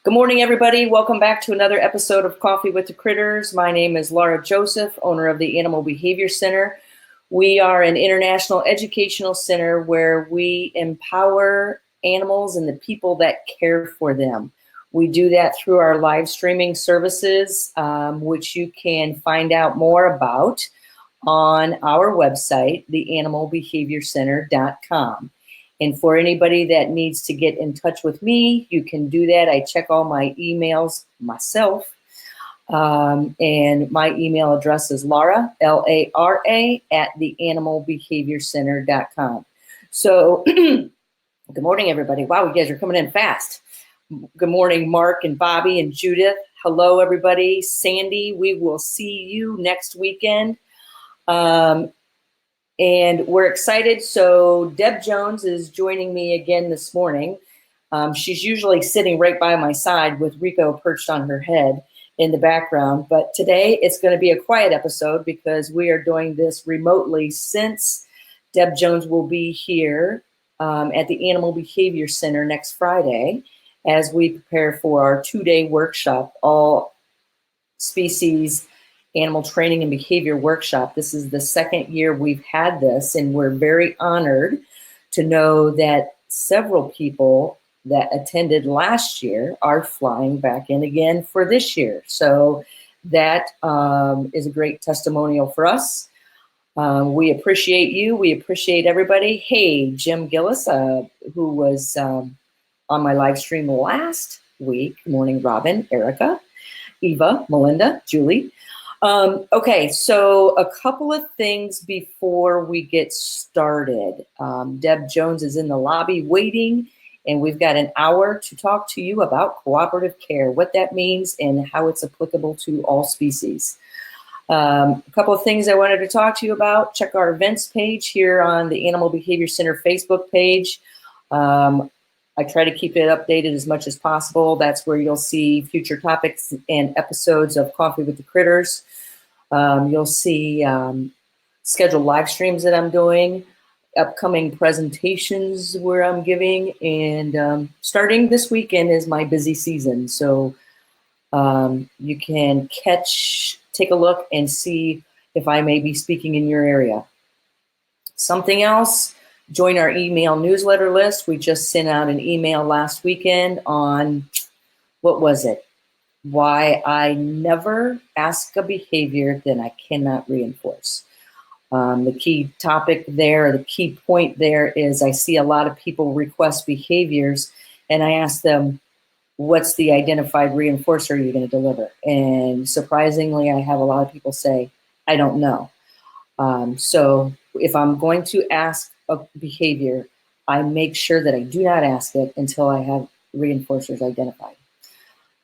Good morning, everybody. Welcome back to another episode of Coffee with the Critters. My name is Laura Joseph, owner of the Animal Behavior Center. We are an international educational center where we empower animals and the people that care for them. We do that through our live streaming services, which you can find out more about on our website, theanimalbehaviorcenter.com. And for anybody that needs to get in touch with me, you can do that. I check all my emails myself. And my email address is Lara, Lara, at theanimalbehaviorcenter.com. So good morning, everybody. Wow, you guys are coming in fast. Good morning, Mark and Bobby and Judith. Hello, everybody. Sandy, we will see you next weekend. And we're excited. So Deb Jones is joining me again this morning. She's usually sitting right by my side with Rico perched on her head in the background. But today it's going to be a quiet episode because we are doing this remotely since Deb Jones will be here at the Animal Behavior Center next Friday as we prepare for our 2-day workshop, all species animal training and behavior workshop. This is the second year we've had this, and we're very honored to know that several people that attended last year are flying back in again for this year. So that is a great testimonial for us. We appreciate you. We appreciate everybody. Hey, Jim Gillis, who was on my live stream last week. Good morning, Robin, Erica, Eva, Melinda, Julie. Okay, so a couple of things before we get started. Deb Jones is in the lobby waiting, and we've got an hour to talk to you about cooperative care, what that means and how it's applicable to all species. A couple of things I wanted to talk to you about. Check our events page here on the Animal Behavior Center Facebook page. I try to keep it updated as much as possible. That's where you'll see future topics and episodes of Coffee with the Critters. You'll see scheduled live streams that I'm doing, upcoming presentations where I'm giving, and starting this weekend is my busy season. So you can take a look and see if I may be speaking in your area. Something else, join our email newsletter list. We just sent out an email last weekend on, what was it? Why I never ask a behavior that I cannot reinforce. The key topic there, the key point there is I see a lot of people request behaviors and I ask them, what's the identified reinforcer you're going to deliver? And surprisingly, I have a lot of people say, I don't know. So if I'm going to ask a behavior, I make sure that I do not ask it until I have reinforcers identified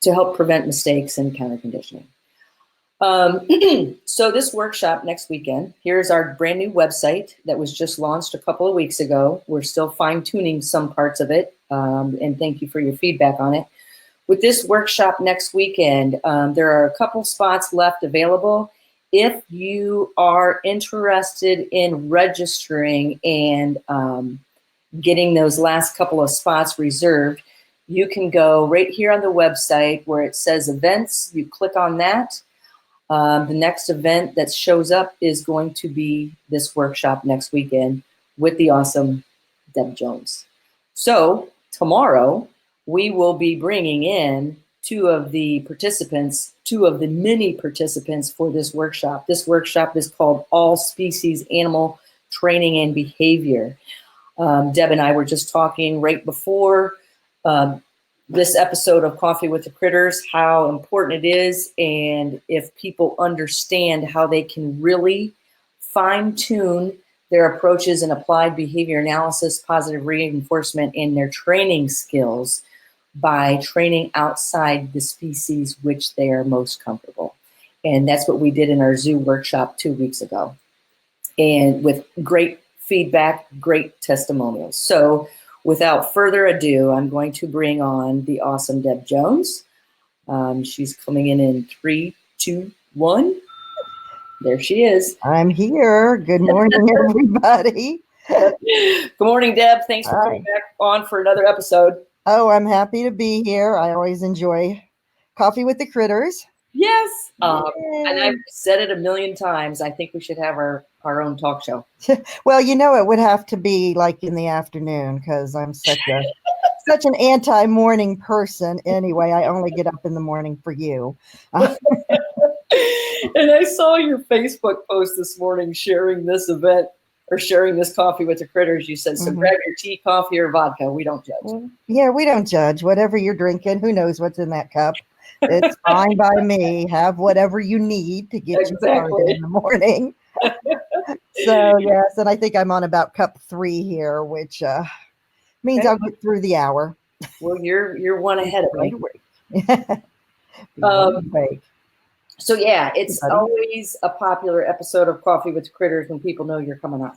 to help prevent mistakes and counter conditioning. So this workshop next weekend, here's our brand new website that was just launched a couple of weeks ago. We're still fine tuning some parts of it, and thank you for your feedback on it. With this workshop next weekend, there are a couple spots left available. If you are interested in registering and getting those last couple of spots reserved, you can go right here on the website where it says events. You click on that. The next event that shows up is going to be this workshop next weekend with the awesome Deb Jones. So tomorrow we will be bringing in two of the many participants for this workshop. This workshop is called All Species Animal Training and Behavior. Deb and I were just talking right before this episode of Coffee with the Critters, how important it is, and if people understand how they can really fine-tune their approaches in applied behavior analysis, positive reinforcement, and their training skills by training outside the species which they are most comfortable. And that's what we did in our zoo workshop 2 weeks ago. And with great feedback, great testimonials. So without further ado, I'm going to bring on the awesome Deb Jones. She's coming in 3, 2, 1. There she is. I'm here. Good morning, everybody. Good morning, Deb. Thanks for coming back on for another episode. Oh, I'm happy to be here. I always enjoy coffee with the critters. Yes. And Yay. I've said it a million times. I think we should have our own talk show. Well, it would have to be like in the afternoon because I'm such an anti-morning person. Anyway, I only get up in the morning for you. And I saw your Facebook post this morning sharing this event or sharing this coffee with the critters. You said, so Mhm. grab your tea, coffee, or vodka. We don't judge. Yeah, we don't judge. Whatever you're drinking, who knows what's in that cup? It's fine by me. Have whatever you need to get you started in Exactly. the morning. So yes, and I think I'm on about cup 3 here, which means Okay. I'll get through the hour. Well, you're one Be ahead of wide me. awake. Be wide Um, awake. so yeah, Hey, it's buddy. always a popular episode of Coffee with the Critters when people know you're coming on.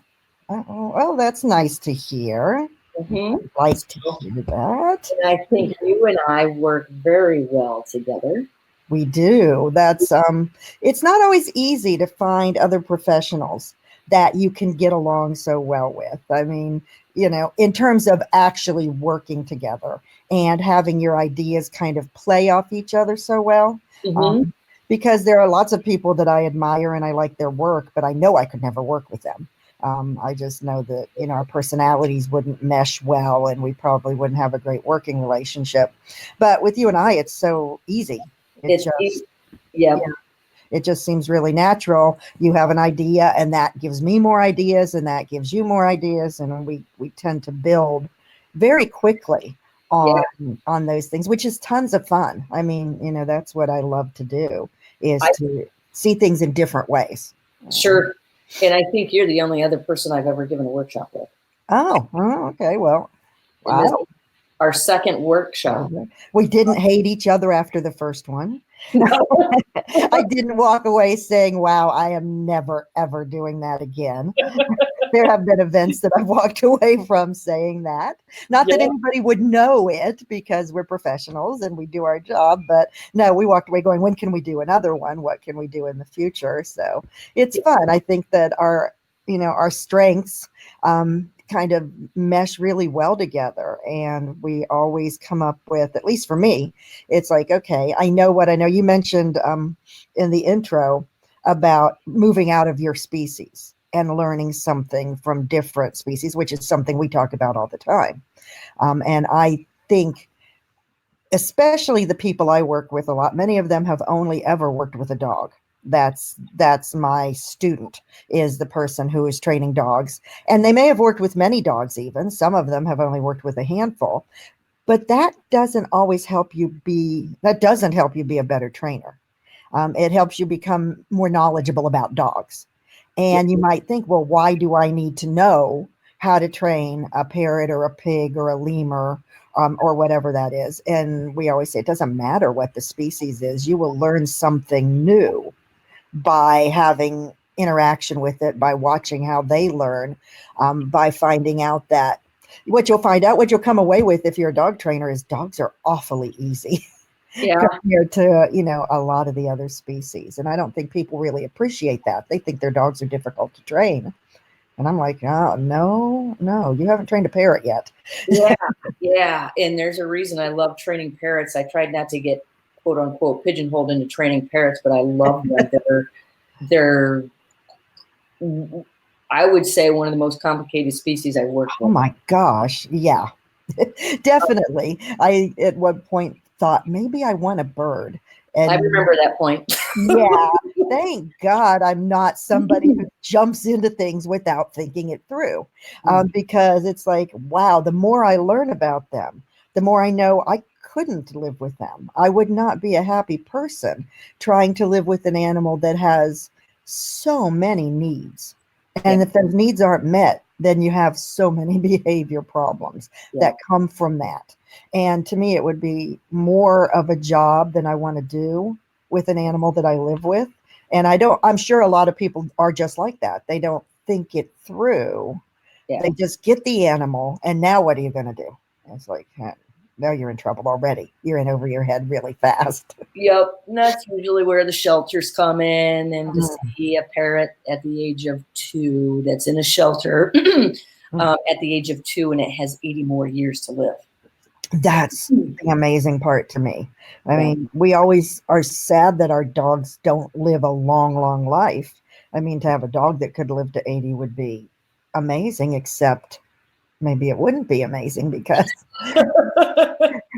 Uh-oh. Well, that's nice to hear. Mm-hmm. Like to So, hear that. and I think you and I work very well together. We do. That's it's not always easy to find other professionals that you can get along so well with. I mean, in terms of actually working together and having your ideas kind of play off each other so well. Mm-hmm. Um, because there are lots of people that I admire and I like their work, but I know I could never work with them. I just know that, our personalities wouldn't mesh well and we probably wouldn't have a great working relationship. But with you and I, it's so easy. It It's just, yeah, yeah, it just seems really natural. You have an idea and that gives me more ideas and that gives you more ideas. And we tend to build very quickly yeah. on those things, which is tons of fun. I mean, that's what I love to do is I to see things in different ways. sure. And I think you're the only other person I've ever given a workshop with. Okay. Well, And this wow. is our second workshop. We didn't hate each other after the first one. I didn't walk away saying, wow, I am never, ever doing that again. There have been events that I've walked away from saying that. Not that Yeah. anybody would know it because we're professionals and we do our job, but no, we walked away going, when can we do another one? What can we do in the future? So it's fun. I think that our strengths kind of mesh really well together. And we always come up with, at least for me, it's like, okay, I know what I know. You mentioned in the intro about moving out of your species and learning something from different species, which is something we talk about all the time. And I think, especially the people I work with a lot, many of them have only ever worked with a dog. That's my student, is the person who is training dogs. And they may have worked with many dogs even. Some of them have only worked with a handful. But that doesn't help you be a better trainer. It helps you become more knowledgeable about dogs. Yeah. And you might think, well, why do I need to know how to train a parrot or a pig or a lemur or whatever that is? And we always say it doesn't matter what the species is. You will learn something new by having interaction with it, by watching how they learn, by finding out that what you'll come away with if you're a dog trainer is dogs are awfully easy Yeah. compared to, a lot of the other species. And I don't think people really appreciate that. They think their dogs are difficult to train. And I'm like, oh, no, you haven't trained a parrot yet. Yeah. Yeah. And there's a reason I love training parrots. I tried not to get quote unquote pigeonholed into training parrots, but I love them. They're I would say one of the most complicated species I work Oh with. my gosh. Yeah, definitely. I, at one point, thought maybe I want a bird. I And remember that point. yeah, thank God I'm not somebody who jumps into things without thinking it through. Because it's like, wow, the more I learn about them, the more I know I couldn't live with them. I would not be a happy person trying to live with an animal that has so many needs. Yeah. And if those needs aren't met, then you have so many behavior problems Yeah. that come from that. And to me, it would be more of a job than I want to do with an animal that I live with. And I'm sure a lot of people are just like that. They don't think it through. Yeah. They just get the animal. And now what are you going to do? And it's like, now you're in trouble already. You're in over your head really fast. Yep. And that's usually where the shelters come in, and to Mm. see a parrot at the age of 2 that's in a shelter at the age of 2 and it has 80 more years to live. That's the amazing part to me. I Yeah. mean, we always are sad that our dogs don't live a long, long life. I mean, to have a dog that could live to 80 would be amazing, except maybe it wouldn't be amazing because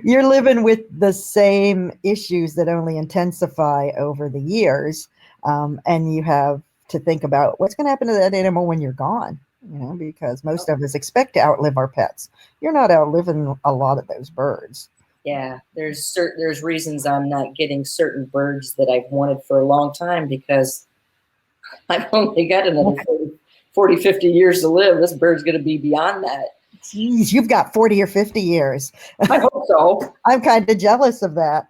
you're living with the same issues that only intensify over the years. And you have to think about what's going to happen to that animal when you're gone, because most of us expect to outlive our pets. You're not outliving a lot of those birds. Yeah, there's reasons I'm not getting certain birds that I've wanted for a long time because I've only got another 40, 50 years to live. This bird's going to be beyond that. Geez, you've got 40 or 50 years. I hope so. I'm kind of jealous of that.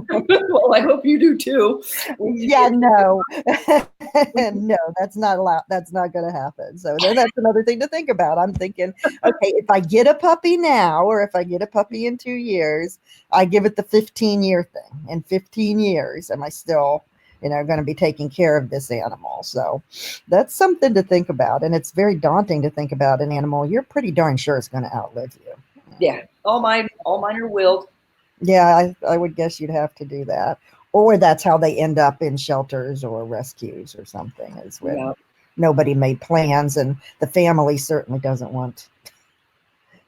Well, I hope you do too. Yeah, no, no, that's not allowed. That's not going to happen. So then that's another thing to think about. I'm thinking, okay, if I get a puppy now, or if I get a puppy in 2 years, I give it the 15-year thing. In 15 years, am I still, going to be taking care of this animal? So that's something to think about. And it's very daunting to think about an animal you're pretty darn sure is going to outlive you. Yeah, all mine are willed. Yeah, I would guess you'd have to do that. Or that's how they end up in shelters or rescues or something, is when Yeah, nobody made plans and the family certainly doesn't want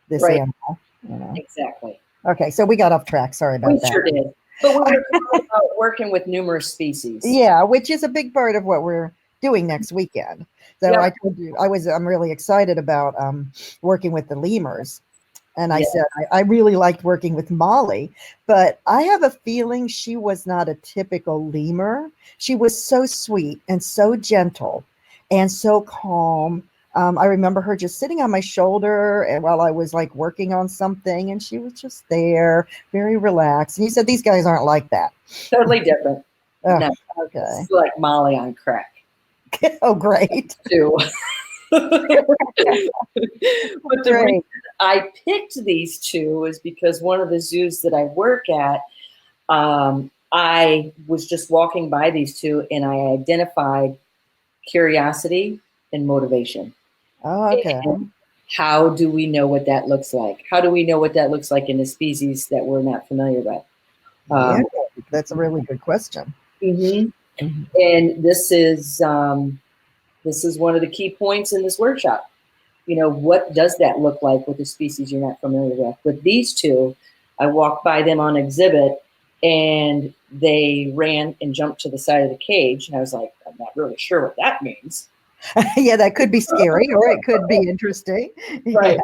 this right. animal. Exactly. Okay, so we got off track. Sorry We about that. sure did. But we were talking about working with numerous species. Yeah, which is a big part of what we're doing next weekend. So Yep. I told you I'm really excited about working with the lemurs. And I said, I really liked working with Molly, but I have a feeling she was not a typical lemur. She was so sweet and so gentle and so calm. I remember her just sitting on my shoulder and while I was like working on something, and she was just there, very relaxed. And you said these guys aren't like that. Totally different. Oh, No, okay. it's like Molly on crack Oh, great. too. But the Great. reason I picked these two is because one of the zoos that I work at, I was just walking by these two and I identified curiosity and motivation. Oh, okay. And how do we know what that looks like? How do we know what that looks like in a species that we're not familiar with? Yeah, that's a really good question. Mm-hmm. And this is one of the key points in this workshop. What does that look like with a species you're not familiar with? With these two, I walked by them on exhibit and they ran and jumped to the side of the cage. And I was like, I'm not really sure what that means. Yeah, that could be scary or it could be interesting. Right. Yeah.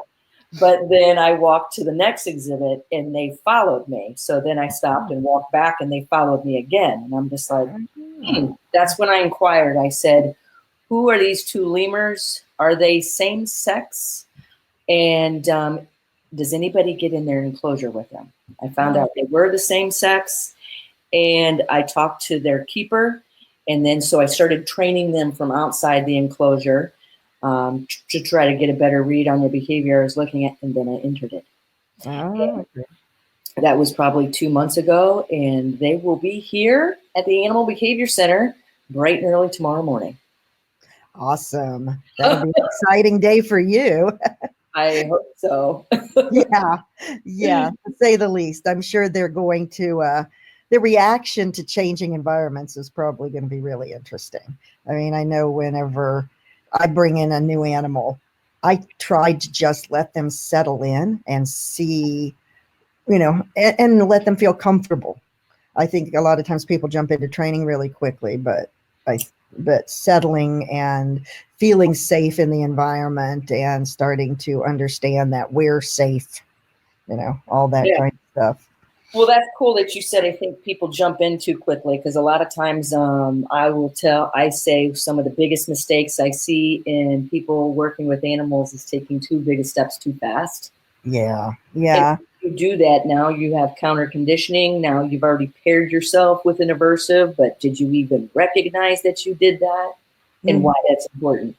But then I walked to the next exhibit and they followed me. So then I stopped and walked back and they followed me again. And I'm just like, That's when I inquired. I said, who are these two lemurs? Are they same sex? And does anybody get in their enclosure with them? I found out they were the same sex. And I talked to their keeper. And then so I started training them from outside the enclosure to try to get a better read on the behavior I was looking at. And then I entered it. Oh, okay. That was probably 2 months ago. And they will be here at the Animal Behavior Center bright and early tomorrow morning. Awesome. That'll be an exciting day for you. I hope so. Yeah, to say the least. I'm sure they're going to, the reaction to changing environments is probably going to be really interesting. I mean, I know whenever I bring in a new animal, I try to just let them settle in and see, and let them feel comfortable. I think a lot of times people jump into training really quickly, but settling and feeling safe in the environment and starting to understand that we're safe, all that kind of stuff. Well, that's cool that you said I think people jump in too quickly because a lot of times I say some of the biggest mistakes I see in people working with animals is taking too big of steps too fast. Yeah. And if you do that, now you have counter conditioning. Now you've already paired yourself with an aversive, but did you even recognize that you did that and why that's important?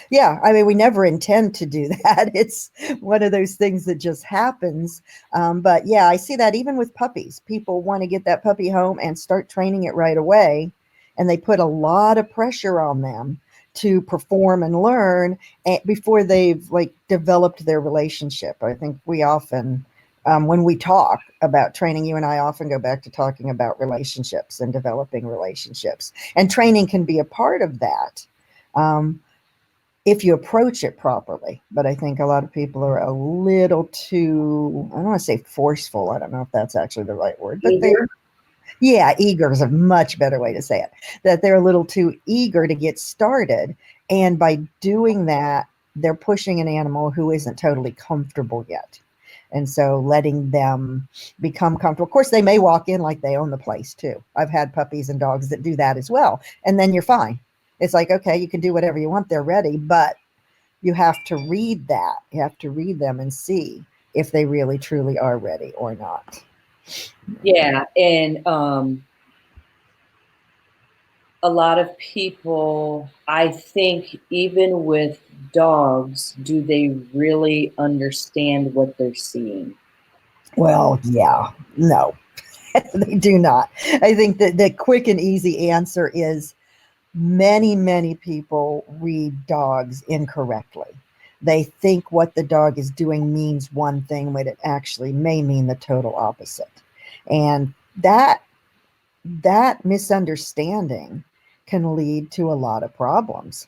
Yeah, I mean, we never intend to do that. It's one of those things that just happens. But yeah, I see that even with puppies. People want to get that puppy home and start training it right away. And they put a lot of pressure on them to perform and learn before they've developed their relationship. I think we often when we talk about training, you and I often go back to talking about relationships and developing relationships. And training can be a part of that if you approach it properly. But I think a lot of people are a little too, I don't want to say forceful. I don't know if that's actually the right word, but eager is a much better way to say it, that they're a little too eager to get started. And by doing that, they're pushing an animal who isn't totally comfortable yet. And so letting them become comfortable. Of course, they may walk in like they own the place too. I've had puppies and dogs that do that as well. And then you're fine. It's like, okay, you can do whatever you want. They're ready, but you have to read that. You have to read them and see if they really truly are ready or not. Yeah. And a lot of people, I think, even with dogs, do they really understand what they're seeing? Well, yeah, no, they do not. I think that the quick and easy answer is many people read dogs incorrectly. They think what the dog is doing means one thing when it actually may mean the total opposite. And that misunderstanding can lead to a lot of problems.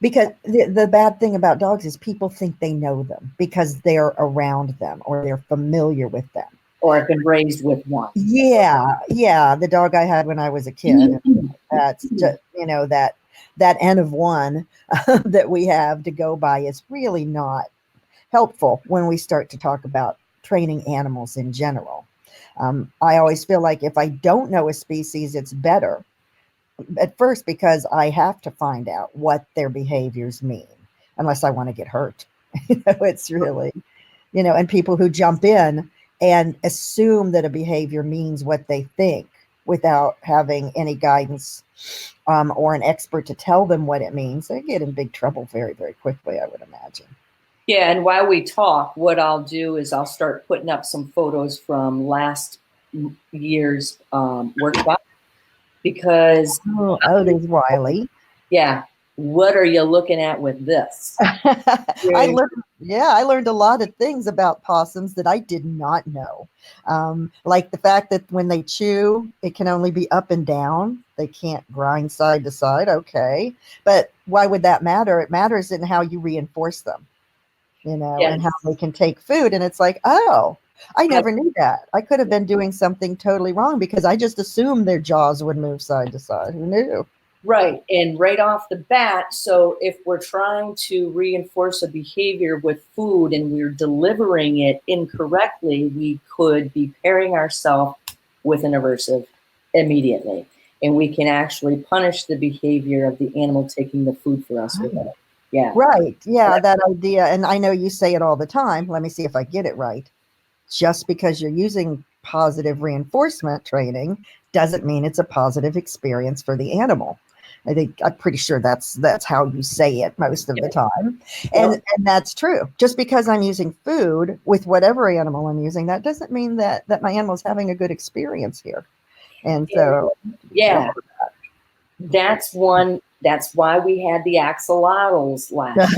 Because the bad thing about dogs is people think they know them because they're around them or they're familiar with them. Or have been raised with one. Yeah. The dog I had when I was a kid. That's just, that N of one that we have to go by is really not helpful when we start to talk about training animals in general. I always feel like if I don't know a species, it's better at first because I have to find out what their behaviors mean, unless I want to get hurt. It's really, and people who jump in and assume that a behavior means what they think without having any guidance or an expert to tell them what it means, they get in big trouble very, very quickly, I would imagine. Yeah, and while we talk, what I'll do is I'll start putting up some photos from last year's workshop because There's Wiley. Yeah, what are you looking at with this? I learned a lot of things about possums that I did not know. Like the fact that when they chew, it can only be up and down. They can't grind side to side. Okay. But why would that matter? It matters in how you reinforce them, Yes. and how they can take food. And it's like, oh, I never knew that. I could have been doing something totally wrong because I just assumed their jaws would move side to side. Who knew? Right. And right off the bat, so if we're trying to reinforce a behavior with food and we're delivering it incorrectly, we could be pairing ourselves with an aversive immediately. And we can actually punish the behavior of the animal taking the food for us with it. Yeah. Right. Yeah, that idea. And I know you say it all the time. Let me see if I get it right. Just because you're using positive reinforcement training doesn't mean it's a positive experience for the animal. I'm pretty sure that's how you say it most of the time. And that's true. Just because I'm using food with whatever animal I'm using, that doesn't mean that my animal's having a good experience here. And so yeah, that's why we had the axolotls last.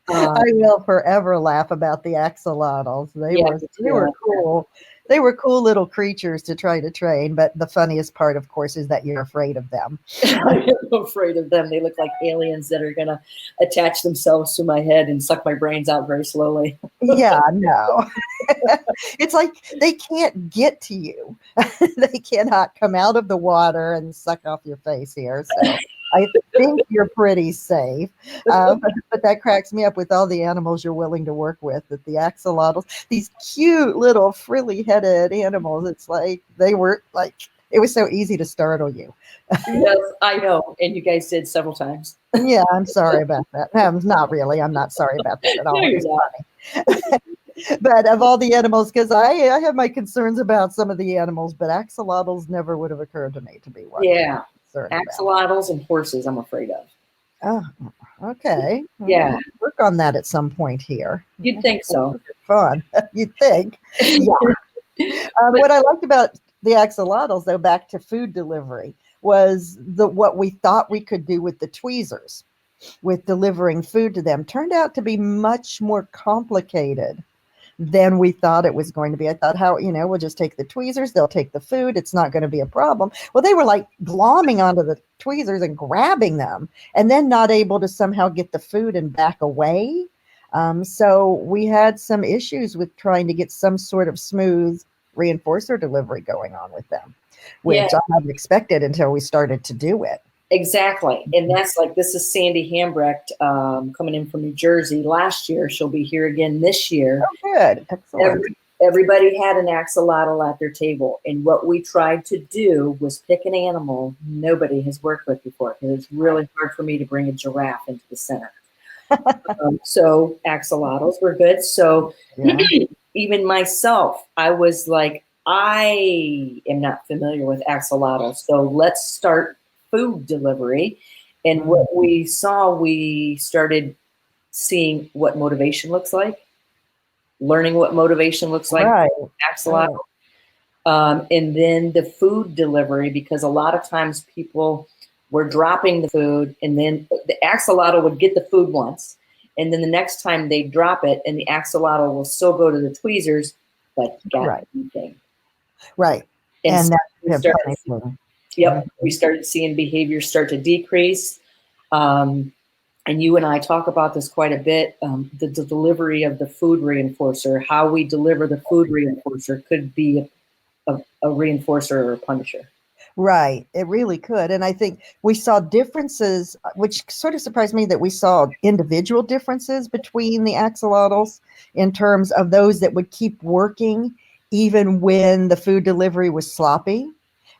I will forever laugh about the axolotls. They were cool. They were cool little creatures to try to train, but the funniest part, of course, is that you're afraid of them. I'm afraid of them. They look like aliens that are going to attach themselves to my head and suck my brains out very slowly. Yeah, no. It's like they can't get to you. They cannot come out of the water and suck off your face here. So I think you're pretty safe. But that cracks me up with all the animals you're willing to work with, that the axolotls, these cute little frilly-headed animals, it's like it was so easy to startle you. Yes, I know. And you guys did several times. Yeah, I'm sorry about that. Not really. I'm not sorry about that at all. No, It's funny. But of all the animals, because I have my concerns about some of the animals, but axolotls never would have occurred to me to be one. Yeah, axolotls and horses I'm afraid of. Oh, okay. Yeah. We'll work on that at some point here. You'd think so. Fun. You'd think. Yeah. What I liked about the axolotls, though, back to food delivery, was what we thought we could do with the tweezers, with delivering food to them, turned out to be much more complicated than we thought it was going to be. I thought, how, we'll just take the tweezers, they'll take the food, it's not going to be a problem. Well, they were like glomming onto the tweezers and grabbing them, and then not able to somehow get the food and back away. So we had some issues with trying to get some sort of smooth reinforcer delivery going on with them, which I hadn't expected until we started to do it. Exactly. And that's like, this is Sandy Hambrecht coming in from New Jersey last year. She'll be here again this year. Oh, good. Excellent. Everybody had an axolotl at their table. And what we tried to do was pick an animal nobody has worked with before, because it's really hard for me to bring a giraffe into the center. So axolotls were good. So even myself, I was like, I am not familiar with axolotls. So let's start food delivery. And what we saw, we started seeing what motivation looks like, learning what motivation looks like, axolotl. And then the food delivery, because a lot of times people were dropping the food, and then the axolotl would get the food once, and then the next time they drop it, and the axolotl will still go to the tweezers, but got anything. Right. And so we started seeing behavior start to decrease. And you and I talk about this quite a bit, the delivery of the food reinforcer, how we deliver the food reinforcer could be a reinforcer or a punisher. Right. It really could. And I think we saw differences, which sort of surprised me, that we saw individual differences between the axolotls in terms of those that would keep working even when the food delivery was sloppy,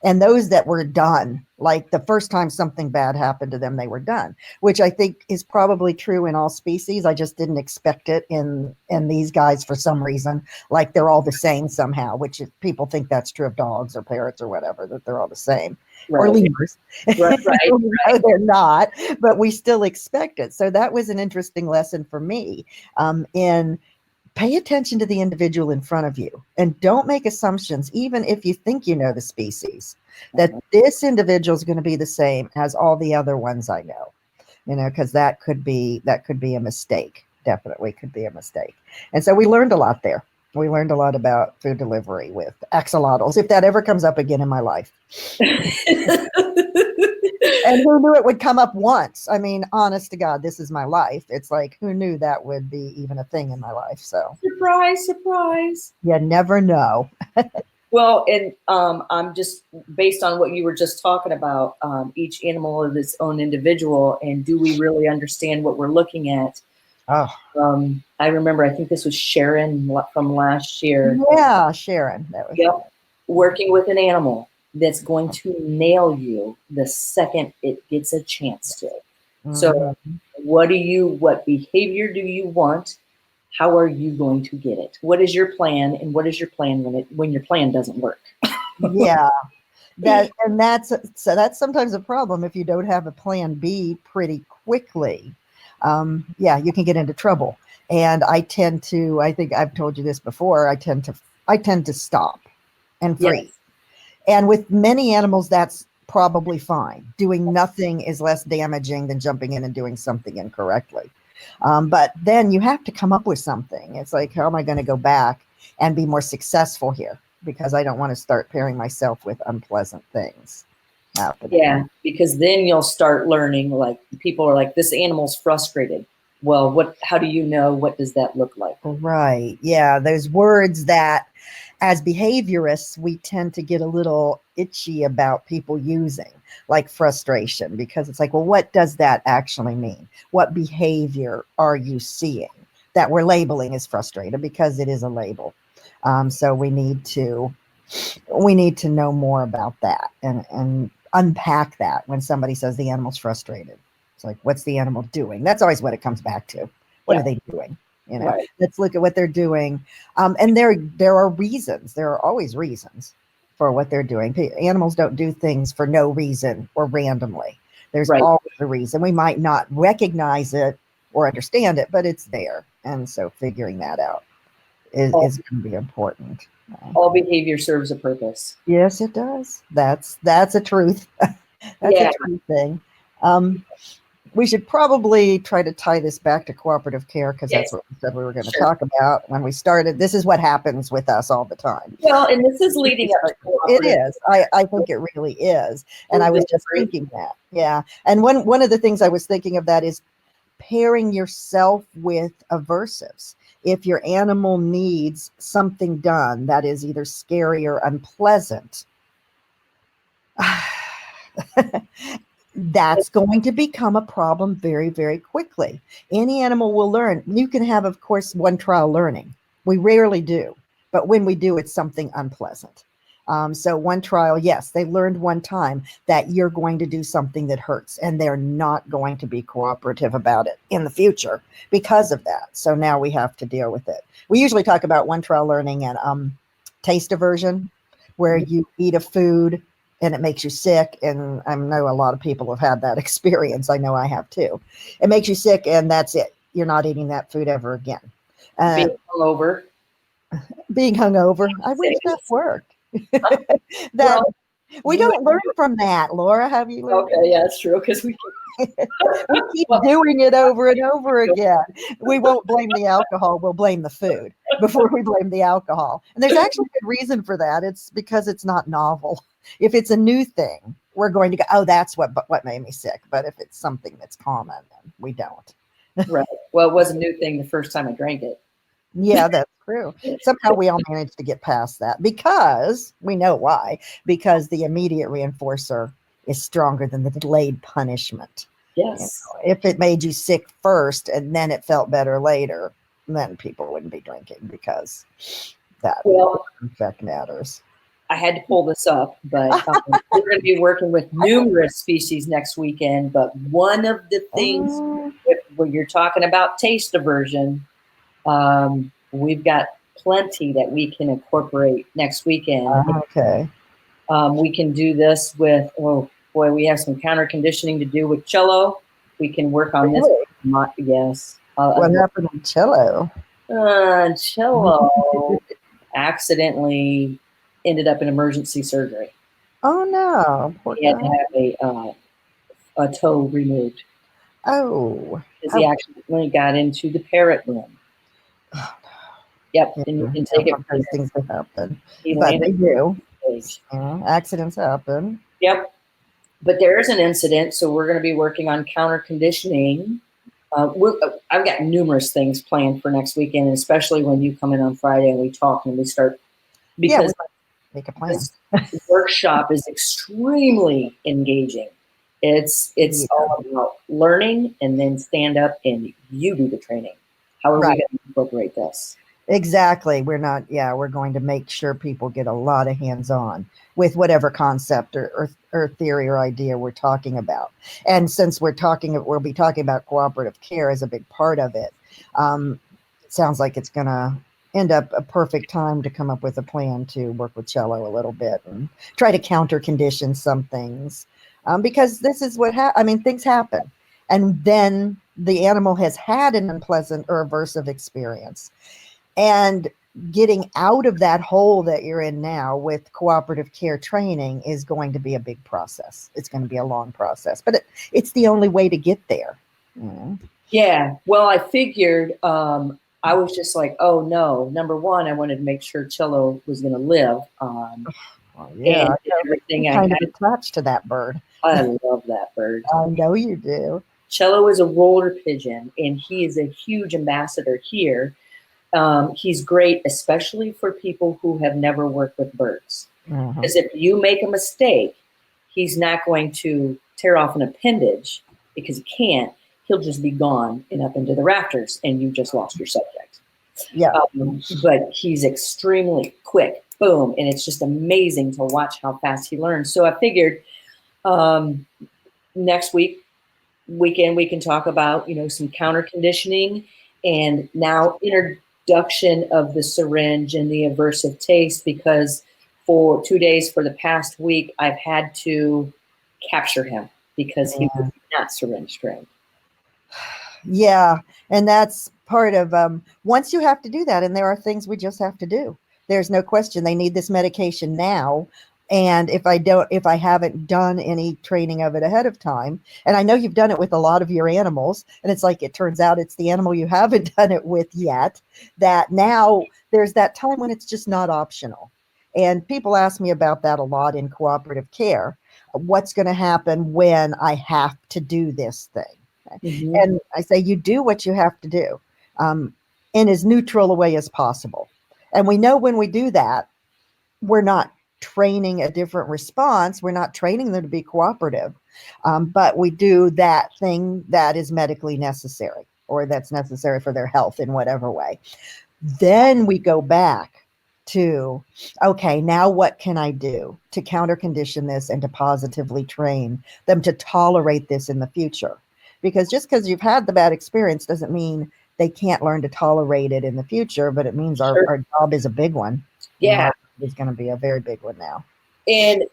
and those that were done. Like the first time something bad happened to them, they were done, which I think is probably true in all species. I just didn't expect it in these guys for some reason. Like they're all the same somehow, which people think that's true of dogs or parrots or whatever, that they're all the same. Or lemurs. Right. They're not, but we still expect it. So that was an interesting lesson for me in pay attention to the individual in front of you, and don't make assumptions, even if you think you know the species, that this individual is going to be the same as all the other ones I know, because that could be a mistake. Definitely could be a mistake. And so we learned a lot there. We learned a lot about food delivery with axolotls, if that ever comes up again in my life. And who knew it would come up once? I mean, honest to God, this is my life. It's like, who knew that would be even a thing in my life? So surprise, surprise. You never know. Well, and I'm just based on what you were just talking about, each animal is its own individual, and do we really understand what we're looking at? I remember, I think this was Sharon from last year. Yeah, Sharon. That was working with an animal that's going to nail you the second it gets a chance to. So what behavior do you want? How are you going to get it? What is your plan? And what is your plan when your plan doesn't work? Yeah. That's sometimes a problem if you don't have a plan B pretty quickly. You can get into trouble. And I think I've told you this before, I tend to stop and freeze. Yes. And with many animals, that's probably fine. Doing nothing is less damaging than jumping in and doing something incorrectly. But then you have to come up with something. It's like, how am I going to go back and be more successful here? Because I don't want to start pairing myself with unpleasant things happening. Yeah, because then you'll start learning, like people are like, this animal's frustrated. Well, how do you know? What does that look like? Right. Yeah. Those words that as behaviorists, we tend to get a little itchy about people using, like frustration, because it's like, well, what does that actually mean? What behavior are you seeing that we're labeling as frustrated? Because it is a label. So we need to know more about that and unpack that when somebody says the animal's frustrated. It's like, what's the animal doing? That's always what it comes back to. What are they doing? Right. Let's look at what they're doing. And there are reasons. There are always reasons for what they're doing. Animals don't do things for no reason or randomly. There's always a reason. We might not recognize it or understand it, but it's there. And so figuring that out is going to be important. All behavior serves a purpose. Yes, it does. That's a truth. That's a true thing. we should probably try to tie this back to cooperative care, because Yes, that's what we said we were going to sure. talk about when we started. This is what happens with us all the time. Well, and this is leading up to It cooperative. is. I think it really is. And I was just Delivery. thinking that. Yeah. And one of the things I was thinking of that is pairing yourself with aversives. If your animal needs something done that is either scary or unpleasant, that's going to become a problem very, very quickly. Any animal will learn. You can have, of course, one trial learning. We rarely do, but when we do, it's something unpleasant. So one trial, yes, they learned one time that you're going to do something that hurts, and they're not going to be cooperative about it in the future because of that. So now we have to deal with it. We usually talk about one trial learning and taste aversion, where you eat a food and it makes you sick. And I know a lot of people have had that experience. I know I have too. It makes you sick, and that's it. You're not eating that food ever again. Being hungover. Being hungover. I wish that worked. that Well, we don't learn from that, Laura. Have you learned? Okay, yeah, it's true, because we keep doing it over and over again. We won't blame the alcohol. We'll blame the food before we blame the alcohol. And there's actually a good reason for that. It's because it's not novel. If it's a new thing, we're going to go, oh, that's what made me sick. But if it's something that's common, then we don't. Right. Well, it was a new thing the first time I drank it. Yeah, that's true. Somehow we all managed to get past that, because we know why. Because the immediate reinforcer is stronger than the delayed punishment. Yes. If it made you sick first and then it felt better later, then people wouldn't be drinking, because that effect matters. I had to pull this up, but we're going to be working with numerous species next weekend. But one of the things, when you're talking about taste aversion, we've got plenty that we can incorporate next weekend. Okay. We can do this with, oh boy, we have some counter conditioning to do with cello. We can work on this. Yes. What happened to cello? Cello accidentally ended up in emergency surgery. Oh no! Poor he had to have a toe removed. Oh, because he accidentally got into the parrot room. Oh, no. Yep, and you can take it. Those things that happen, but they do. Accidents happen. Yep, but there is an incident, so we're going to be working on counter conditioning. I've got numerous things planned for next weekend, especially when you come in on Friday and we talk and we start, because make a plan. This workshop is extremely engaging. It's all about learning, and then stand up and you do the training. How are we going to incorporate this? Exactly. We're going to make sure people get a lot of hands-on with whatever concept or theory or idea we're talking about. And since we'll be talking about cooperative care as a big part of it, it sounds like it's going to end up a perfect time to come up with a plan to work with cello a little bit and try to counter condition some things. Because this is what things happen. And then the animal has had an unpleasant or aversive experience. And getting out of that hole that you're in now with cooperative care training is going to be a big process. It's going to be a long process, but it's the only way to get there. Yeah. Well, I figured, I was just like, oh no, number one, I wanted to make sure cello was going to live. And everything I had attached to that bird. I love that bird. I know you do. Cello is a roller pigeon, and he is a huge ambassador here. He's great, especially for people who have never worked with birds. Because if you make a mistake, he's not going to tear off an appendage, because he can't. He'll just be gone and up into the rafters, and you just lost your subject. Yeah. But he's extremely quick. Boom. And it's just amazing to watch how fast he learns. So I figured next weekend we can talk about, some counter conditioning, and now introduction of the syringe and the aversive taste, because for 2 days for the past week, I've had to capture him because he was not syringe trained. Yeah. And that's part of, once you have to do that, and there are things we just have to do. There's no question they need this medication now. And if I haven't done any training of it ahead of time, and I know you've done it with a lot of your animals, and it's like, it turns out it's the animal you haven't done it with yet, that now there's that time when it's just not optional. And people ask me about that a lot in cooperative care. What's going to happen when I have to do this thing? Mm-hmm. And I say, you do what you have to do, um, in as neutral a way as possible. And we know when we do that, we're not training a different response. We're not training them to be cooperative, but we do that thing that is medically necessary or that's necessary for their health in whatever way. Then we go back to, okay, now what can I do to counter condition this and to positively train them to tolerate this in the future? Because just because you've had the bad experience doesn't mean they can't learn to tolerate it in the future, but it means Sure. our job is a big one. Yeah. Our job is going to be a very big one now. And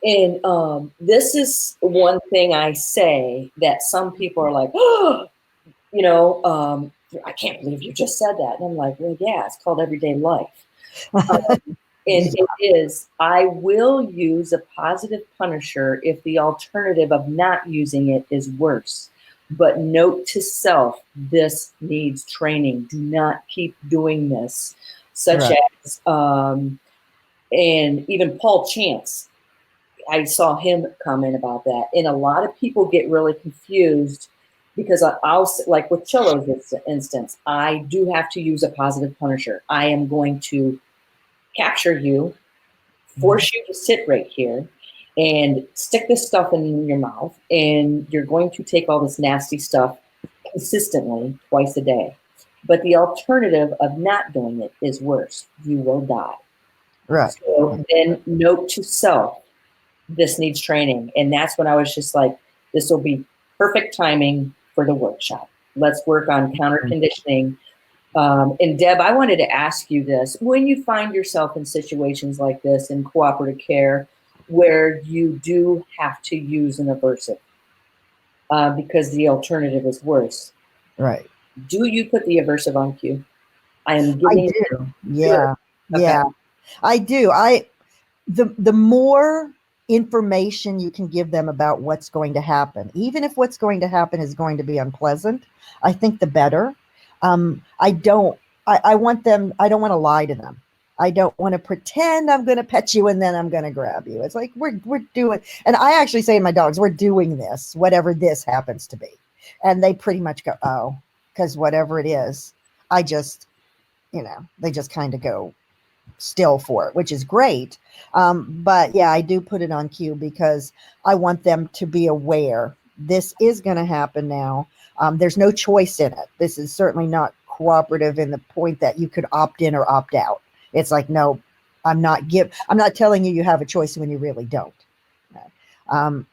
this is one thing I say that some people are like, oh, I can't believe you just said that. And I'm like, well, yeah, it's called everyday life. And Yeah. it is, I will use a positive punisher if the alternative of not using it is worse. But note to self, this needs training. Do not keep doing this. Such Right. as, and even Paul Chance, I saw him comment about that. And a lot of people get really confused because I'll, like with Cholo's instance, I do have to use a positive punisher. I am going to capture you, force you to sit right here and stick this stuff in your mouth, and you're going to take all this nasty stuff consistently twice a day. But the alternative of not doing it is worse. You will die. Right. So then note to self, this needs training. And that's when I was just like, this will be perfect timing for the workshop. Let's work on counter conditioning. And Deb, I wanted to ask you this. When you find yourself in situations like this in cooperative care, where you do have to use an aversive because the alternative is worse, Right. do you put the aversive on cue? I am I giving do. good. Yeah. Okay. Yeah. I do. The more information you can give them about what's going to happen, even if what's going to happen is going to be unpleasant, I think the better. I want them, I don't want to lie to them. I don't want to pretend I'm going to pet you and then I'm going to grab you. It's like we're doing, and I actually say to my dogs, we're doing this, whatever this happens to be. And they pretty much go, oh, because whatever it is, I just, they just kind of go still for it, which is great. But yeah, I do put it on cue because I want them to be aware this is going to happen now. There's no choice in it. This is certainly not cooperative in the point that you could opt in or opt out. It's like, no, I'm not telling you have a choice when you really don't.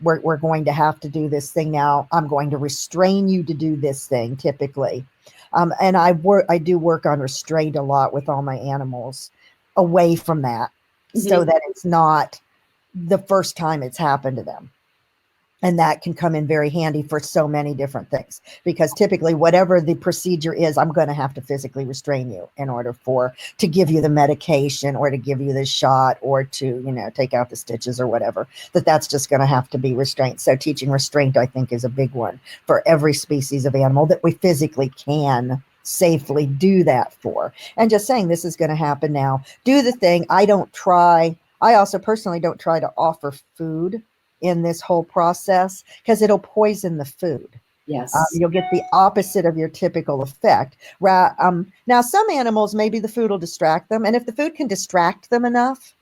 We're going to have to do this thing now. I'm going to restrain you to do this thing typically. And I do work on restraint a lot with all my animals away from that, so that it's not the first time it's happened to them. And that can come in very handy for so many different things, because typically whatever the procedure is, I'm going to have to physically restrain you in order to give you the medication or to give you the shot or to, take out the stitches or whatever, that's just going to have to be restraint. So teaching restraint, I think, is a big one for every species of animal that we physically can safely do that for. And just saying, this is going to happen now. Do the thing. I also personally don't try to offer food in this whole process because it'll poison the food. Yes. You'll get the opposite of your typical effect. Now, some animals, maybe the food will distract them. And if the food can distract them enough,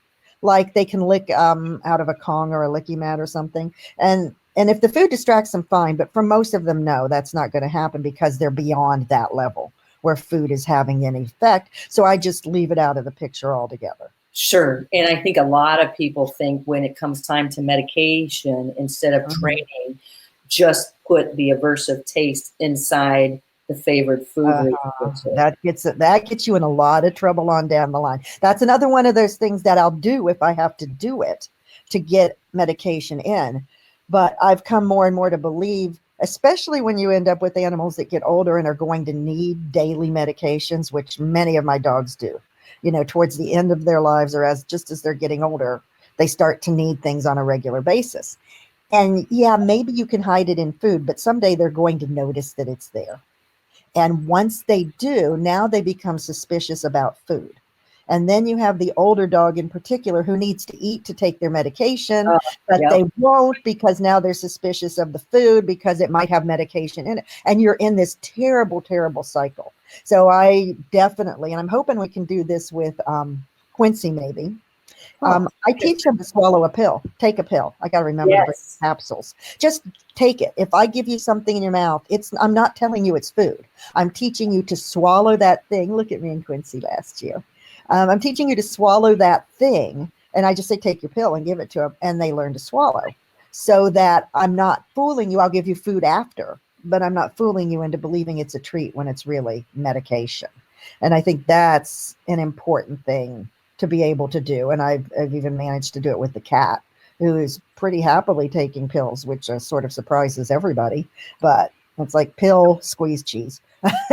like they can lick out of a Kong or a licky mat or something. And if the food distracts them, fine. But for most of them, no, that's not going to happen because they're beyond that level where food is having any effect. So I just leave it out of the picture altogether. Sure. And I think a lot of people think when it comes time to medication, instead of training, just put the aversive taste inside the favorite food. That gets you in a lot of trouble on down the line. That's another one of those things that I'll do if I have to do it to get medication in. But I've come more and more to believe, especially when you end up with animals that get older and are going to need daily medications, which many of my dogs do. Towards the end of their lives or just as they're getting older, They start to need things on a regular basis. And yeah, maybe you can hide it in food, but someday they're going to notice that it's there. And once they do, now they become suspicious about food. And then you have the older dog in particular who needs to eat to take their medication, Uh, but yep. they won't because now they're suspicious of the food because it might have medication in it. And you're in this terrible, terrible cycle. So I definitely, and I'm hoping we can do this with Quincy maybe. I teach them to swallow a pill, take a pill. I got to remember to bring Yes. capsules. Just take it. If I give you something in your mouth, I'm not telling you it's food. I'm teaching you to swallow that thing. Look at me and Quincy last year. I'm teaching you to swallow that thing. And I just say, take your pill and give it to them. And they learn to swallow so that I'm not fooling you. I'll give you food after, but I'm not fooling you into believing it's a treat when it's really medication. And I think that's an important thing to be able to do. And I've even managed to do it with the cat, who is pretty happily taking pills, which sort of surprises everybody. But it's like pill, squeeze cheese.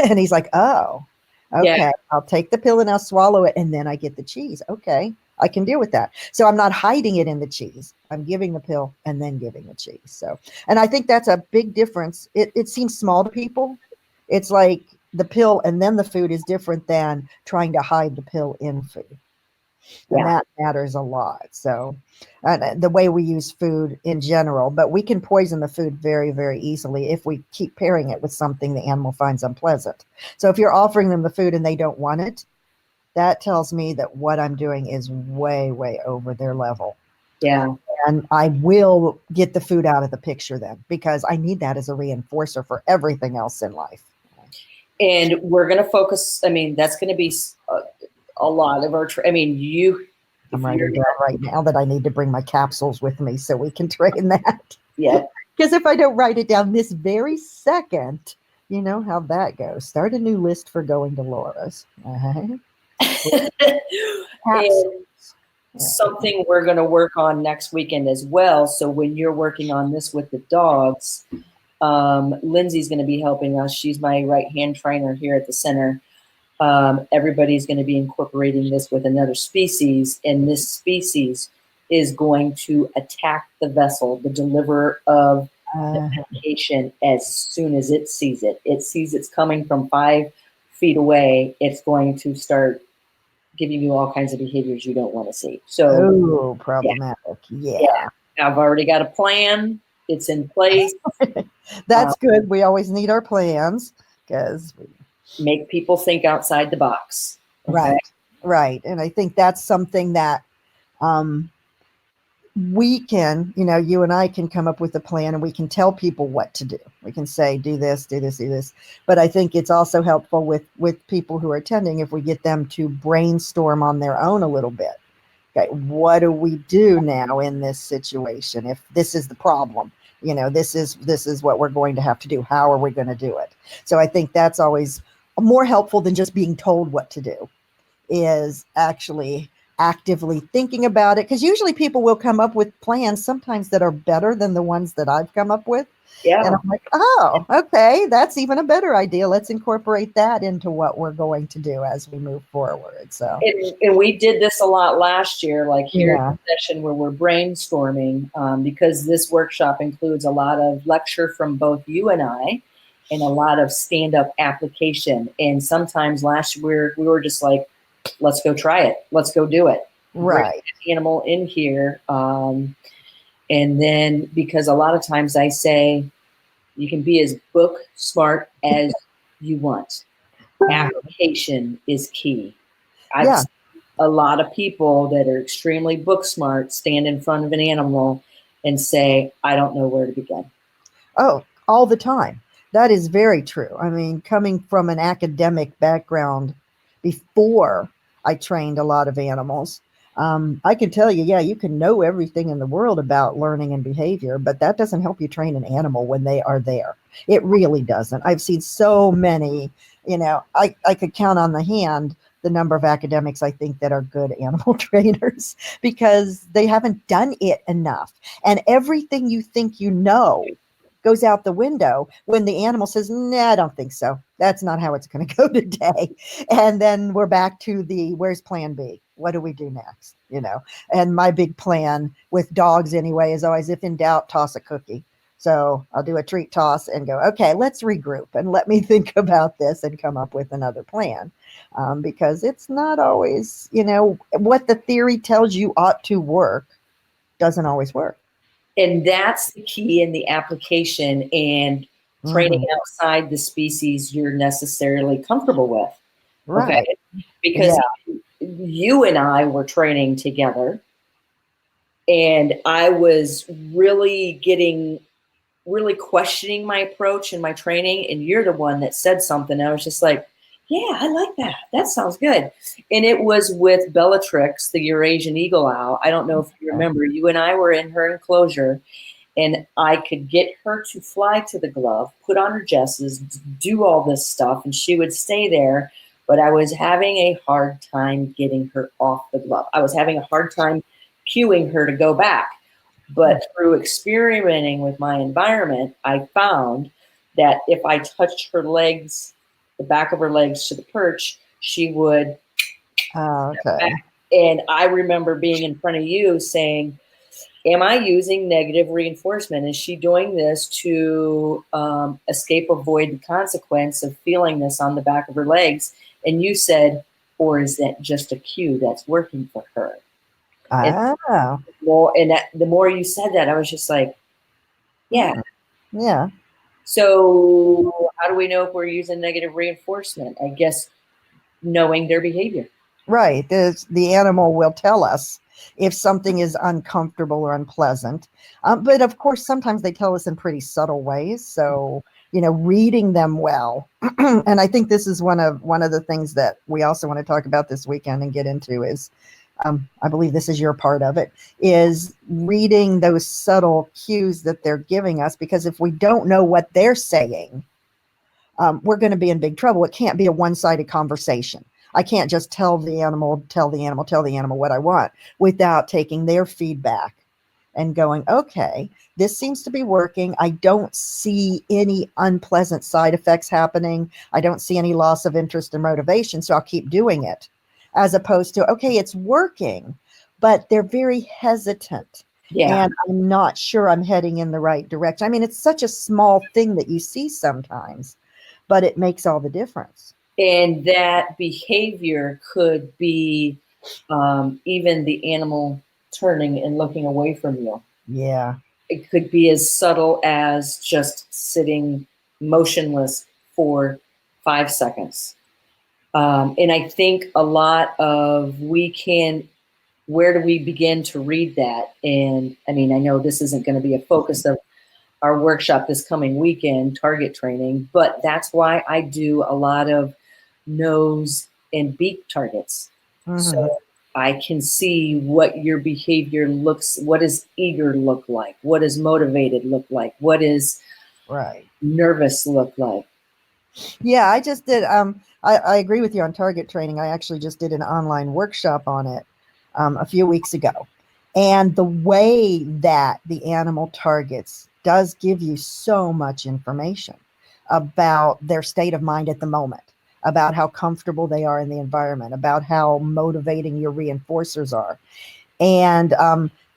And he's like, oh, okay, Yeah. I'll take the pill and I'll swallow it. And then I get the cheese. Okay, I can deal with that. So I'm not hiding it in the cheese. I'm giving the pill and then giving the cheese. So, and I think that's a big difference. It seems small to people. It's like the pill and then the food is different than trying to hide the pill in food. And that matters a lot. So the way we use food in general, but we can poison the food very, very easily if we keep pairing it with something the animal finds unpleasant. So if you're offering them the food and they don't want it, that tells me that what I'm doing is way, way over their level. Yeah. And I will get the food out of the picture then, because I need that as a reinforcer for everything else in life. And we're going to focus, I mean, that's going to be a lot of our, I'm writing down right now that I need to bring my capsules with me so we can train that. Yeah. Because if I don't write it down this very second, you know how that goes. Start a new list for going to Laura's. And Yeah. something we're going to work on next weekend as well. So when you're working on this with the dogs, Lindsay's going to be helping us. She's my right-hand trainer here at the center. Everybody's going to be incorporating this with another species, and this species is going to attack the vessel, the deliverer of the medication, as soon as it sees it. It sees it's coming from 5 feet away. It's going to start giving you all kinds of behaviors you don't want to see. So, problematic. Yeah. I've already got a plan. It's in place. That's good. We always need our plans because make people think outside the box. Okay? Right. And I think that's something that we can, you and I can come up with a plan and we can tell people what to do. We can say, do this, do this, do this. But I think it's also helpful with people who are attending if we get them to brainstorm on their own a little bit. Okay, what do we do now in this situation? If this is the problem, this is what we're going to have to do. How are we going to do it? So I think that's always more helpful than just being told what to do, is actually actively thinking about it. Because usually people will come up with plans sometimes that are better than the ones that I've come up with. Yeah. And I'm like, oh, okay, that's even a better idea. Let's incorporate that into what we're going to do as we move forward. So, and we did this a lot last year, like here in the session where we're brainstorming, because this workshop includes a lot of lecture from both you and I, and a lot of stand-up application. And sometimes last year we were just like, let's go try it. Let's go do it. Right. Bring the animal in here. And then, because a lot of times I say, you can be as book smart as you want. Application is key. I've seen a lot of people that are extremely book smart stand in front of an animal and say, I don't know where to begin. Oh, all the time. That is very true. I mean, coming from an academic background before I trained a lot of animals, I can tell you, you can know everything in the world about learning and behavior, but that doesn't help you train an animal when they are there. It really doesn't. I've seen so many, I could count on the hand the number of academics I think that are good animal trainers because they haven't done it enough. And everything you think you know goes out the window when the animal says, nah, I don't think so. That's not how it's going to go today. And then we're back to where's plan B? what do we do next? And my big plan with dogs anyway is always, if in doubt, toss a cookie. So I'll do a treat toss and go, okay, let's regroup and let me think about this and come up with another plan. Because it's not always, what the theory tells you ought to work doesn't always work. And that's the key in the application and training Mm-hmm. outside the species you're necessarily comfortable with. Okay. Right. Because Yeah. you and I were training together, and I was really questioning my approach and my training. And you're the one that said something. I was just like, yeah, I like that. That sounds good. And it was with Bellatrix, the Eurasian eagle owl. I don't know if you remember, you and I were in her enclosure, and I could get her to fly to the glove, put on her jesses, do all this stuff, and she would stay there. But I was having a hard time getting her off the glove. I was having a hard time cueing her to go back. But through experimenting with my environment, I found that if I touched her legs, the back of her legs to the perch, she would step Okay. back. And I remember being in front of you saying, am I using negative reinforcement? Is she doing this to escape, avoid the consequence of feeling this on the back of her legs? And you said, or is that just a cue that's working for her? And Oh. the more you said that, I was just like, yeah. Yeah. So how do we know if we're using negative reinforcement? I guess knowing their behavior. Right. The animal will tell us if something is uncomfortable or unpleasant. But of course, sometimes they tell us in pretty subtle ways. So, reading them well. And I think this is one of the things that we also want to talk about this weekend and get into is, I believe this is your part of it, is reading those subtle cues that they're giving us. Because if we don't know what they're saying, we're going to be in big trouble. It can't be a one-sided conversation. I can't just tell the animal what I want without taking their feedback and going, okay, this seems to be working. I don't see any unpleasant side effects happening. I don't see any loss of interest and motivation, so I'll keep doing it. As opposed to, okay, it's working, but they're very hesitant. Yeah. And I'm not sure I'm heading in the right direction. I mean, it's such a small thing that you see sometimes, but it makes all the difference. And that behavior could be even the animal turning and looking away from you. Yeah. It could be as subtle as just sitting motionless for 5 seconds. And I think a lot of where do we begin to read that? And I mean, I know this isn't going to be a focus of our workshop this coming weekend, target training, but that's why I do a lot of nose and beak targets. Mm-hmm. So I can see what your behavior what does eager look like? What does motivated look like? What is right nervous look like? Yeah, I just did. I agree with you on target training. I actually just did an online workshop on it a few weeks ago. And the way that the animal targets does give you so much information about their state of mind at the moment, about how comfortable they are in the environment, about how motivating your reinforcers are. And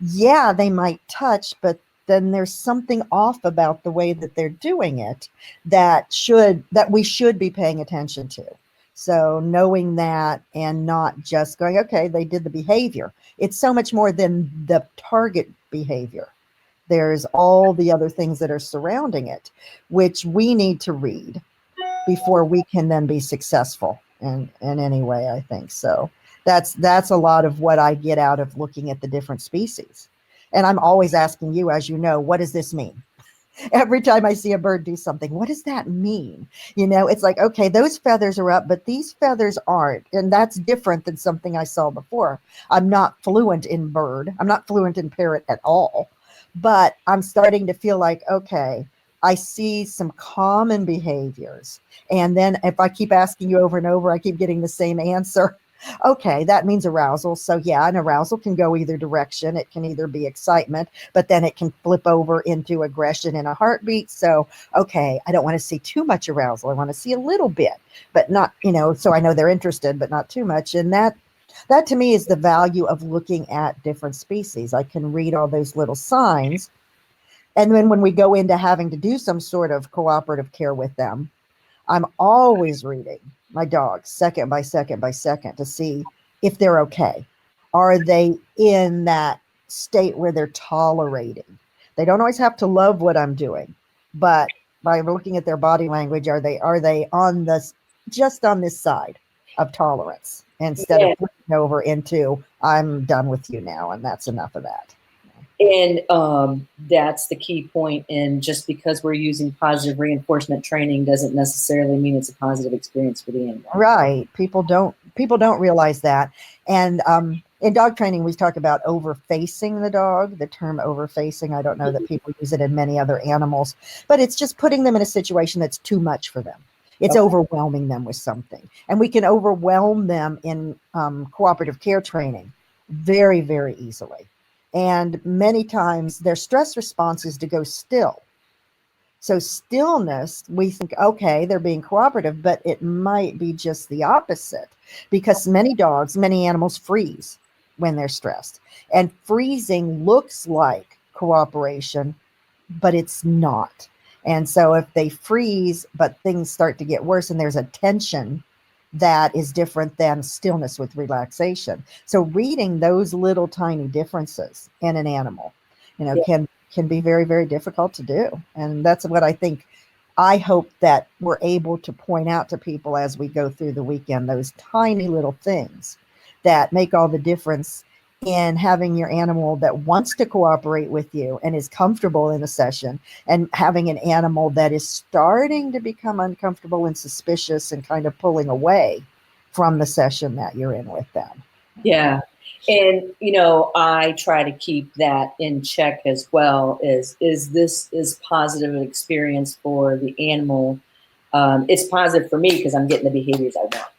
yeah, they might touch, but then there's something off about the way that they're doing it that we should be paying attention to. So knowing that and not just going, okay, they did the behavior. It's so much more than the target behavior. There's all the other things that are surrounding it, which we need to read before we can then be successful in any way, I think. So that's a lot of what I get out of looking at the different species. And I'm always asking you, as you know, what does this mean? Every time I see a bird do something, what does that mean? It's like, okay, those feathers are up, but these feathers aren't. And that's different than something I saw before. I'm not fluent in bird. I'm not fluent in parrot at all. But I'm starting to feel like, okay, I see some common behaviors. And then if I keep asking you over and over, I keep getting the same answer. Okay, that means arousal. So yeah, an arousal can go either direction. It can either be excitement, but then it can flip over into aggression in a heartbeat. So, okay, I don't want to see too much arousal. I want to see a little bit, but not, so I know they're interested, but not too much. And That to me is the value of looking at different species. I can read all those little signs. And then when we go into having to do some sort of cooperative care with them, I'm always reading my dogs second by second by second to see if they're okay. Are they in that state where they're tolerating? They don't always have to love what I'm doing, but by looking at their body language, are they on this, just on this side of tolerance instead of Yeah. flipping over into I'm done with you now and that's enough of that. And that's the key point. And just because we're using positive reinforcement training doesn't necessarily mean it's a positive experience for the animal. Right. People don't realize that. And in dog training, we talk about overfacing the dog, the term overfacing. I don't know that people use it in many other animals, but it's just putting them in a situation that's too much for them. It's Okay. overwhelming them with something. And we can overwhelm them in cooperative care training very, very easily. And many times their stress response is to go still. So stillness, we think, okay, they're being cooperative, but it might be just the opposite because many dogs, many animals freeze when they're stressed. And freezing looks like cooperation, but it's not. And so if they freeze, but things start to get worse and there's a tension, that is different than stillness with relaxation. So reading those little tiny differences in an animal, Yeah. can be very, very difficult to do. And that's what I hope that we're able to point out to people as we go through the weekend, those tiny little things that make all the difference in having your animal that wants to cooperate with you and is comfortable in a session, and having an animal that is starting to become uncomfortable and suspicious and kind of pulling away from the session that you're in with them. Yeah. And I try to keep that in check as well. Is this is positive experience for the animal? It's positive for me because I'm getting the behaviors I want.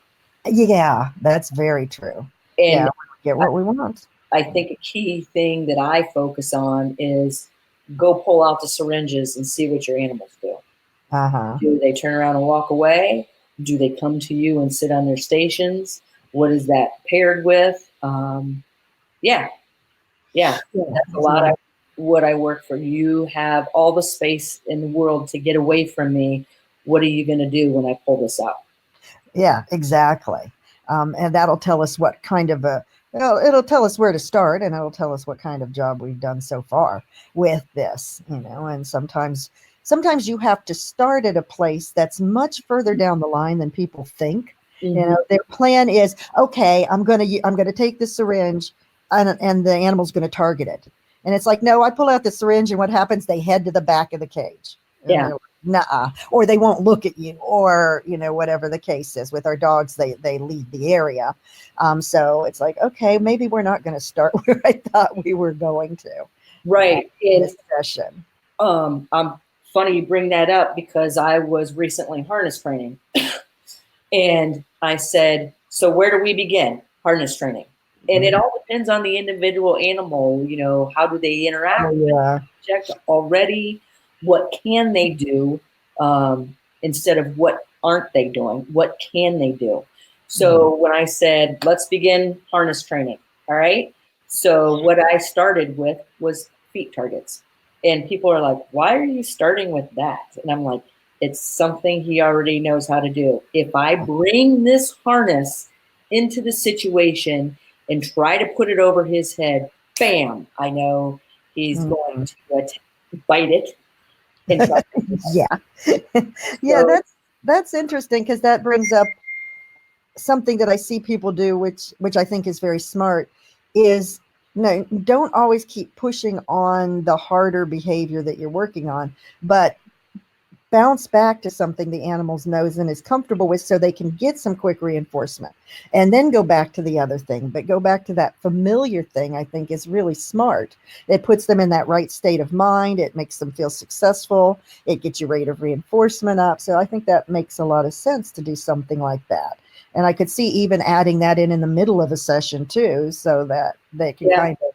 Yeah, that's very true. Yeah, And we get what we want. I think a key thing that I focus on is go pull out the syringes and see what your animals do. Uh-huh. Do they turn around and walk away? Do they come to you and sit on their stations? What is that paired with? Yeah, yeah, Yeah, that's a that's lot what of what I work for. You have all the space in the world to get away from me. What are you going to do when I pull this out? Yeah, exactly. And that'll tell us what kind of it'll tell us where to start, and it'll tell us what kind of job we've done so far with this, and sometimes you have to start at a place that's much further down the line than people think. Mm-hmm. Their plan is, okay, I'm gonna take this syringe, and the animal's gonna target it. And it's like, no, I pull out the syringe, and what happens? They head to the back of the cage. And Yeah, they're nah, or they won't look at you, or whatever the case is. With our dogs, they leave the area. So it's like, okay, maybe we're not going to start where I thought we were going to right. And this session. I'm funny you bring that up because I was recently harness training, and I said, so where do we begin harness training? And it all depends on the individual animal. How do they Oh interact with yeah. the object already? What can they do instead of what aren't they doing? What can they do? So when I said, let's begin harness training, all right? So what I started with was feet targets. And people are like, why are you starting with that? And I'm like, it's something he already knows how to do. If I bring this harness into the situation and try to put it over his head, bam, I know he's going Mhm. to bite it and try. Yeah. Yeah, So that's interesting because that brings up something that I see people do, which I think is very smart, is no, don't always keep pushing on the harder behavior that you're working on, but bounce back to something the animals knows and is comfortable with so they can get some quick reinforcement, and then go back to the other thing. But go back to that familiar thing, I think, is really smart. It puts them in that right state of mind. It makes them feel successful. It gets your rate of reinforcement up. So I think that makes a lot of sense to do something like that. And I could see even adding that in the middle of a session too, so that they can yeah, kind of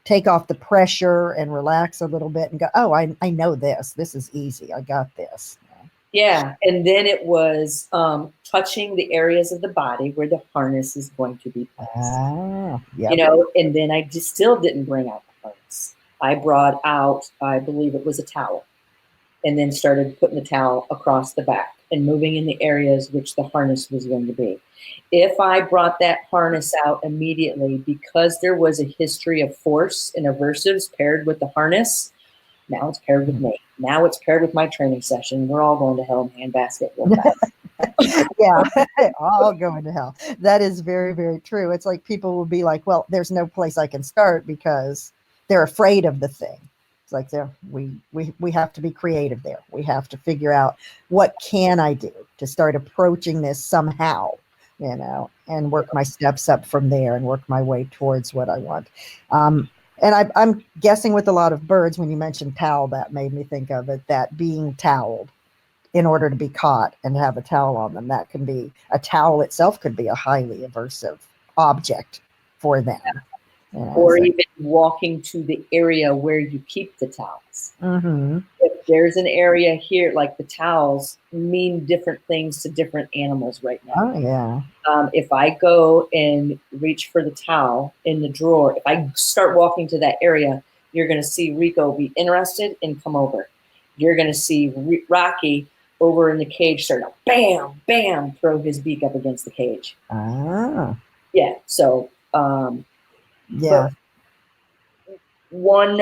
take off the pressure and relax a little bit and go, oh, I know this. This is easy. I got this. Yeah. And then it was touching the areas of the body where the harness is going to be placed. Ah, You yep. know, and then I just still didn't bring out the harness. I brought out, I believe it was a towel, and then started putting the towel across the back and moving in the areas which the harness was going to be. If I brought that harness out immediately, because there was a history of force and aversives paired with the harness, now it's paired with me. Now it's paired with my training session. We're all going to hell in a handbasket real fast. Yeah, all going to hell. That is very, very true. It's like people will be like, well, there's no place I can start because they're afraid of the thing. It's like we have to be creative there. We have to figure out what can I do to start approaching this somehow, and work my steps up from there and work my way towards what I want. And I'm guessing with a lot of birds, when you mentioned towel, that made me think of it, that being toweled in order to be caught and have a towel on them. That can be, a towel itself could be a highly aversive object for them. Or even walking to the area where you keep the towels. Mm-hmm. If there's an area here, like the towels mean different things to different animals right now. Oh, yeah. If I go and reach for the towel in the drawer, if I start walking to that area, you're going to see Rico be interested and come over. You're going to see Rocky over in the cage start to bam, bam, throw his beak up against the cage. Ah. Yeah. So, yeah. One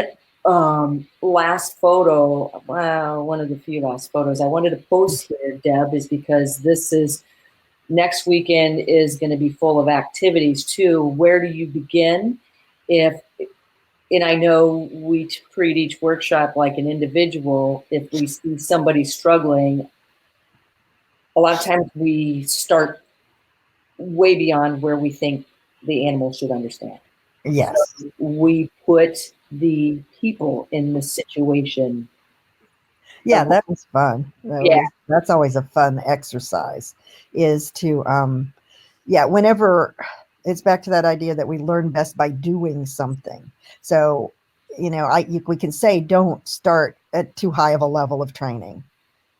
last photo, one of the few last photos I wanted to post here, Deb, is because this is next weekend is going to be full of activities too. Where do you begin? And I know we treat each workshop like an individual. If we see somebody struggling, a lot of times we start way beyond where we think the animal should understand. Yes. So we put the people in the situation. Yeah, that was fun. Yeah. That's always a fun exercise, is to whenever, it's back to that idea that we learn best by doing something. So, we can say don't start at too high of a level of training,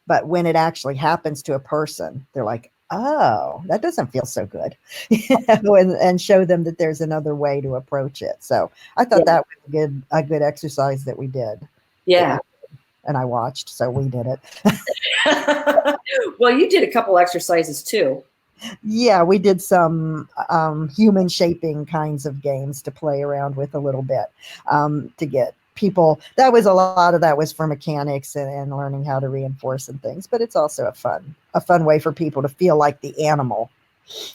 but when it actually happens to a person, they're like, oh, that doesn't feel so good. And show them that there's another way to approach it. So I thought that was a good exercise that we did. Yeah. And I watched, so we did it. Well, you did a couple exercises too. Yeah, we did some human shaping kinds of games to play around with a little bit, to get people. That was a lot of that was for mechanics and learning how to reinforce and things. But it's also a fun way for people to feel like the animal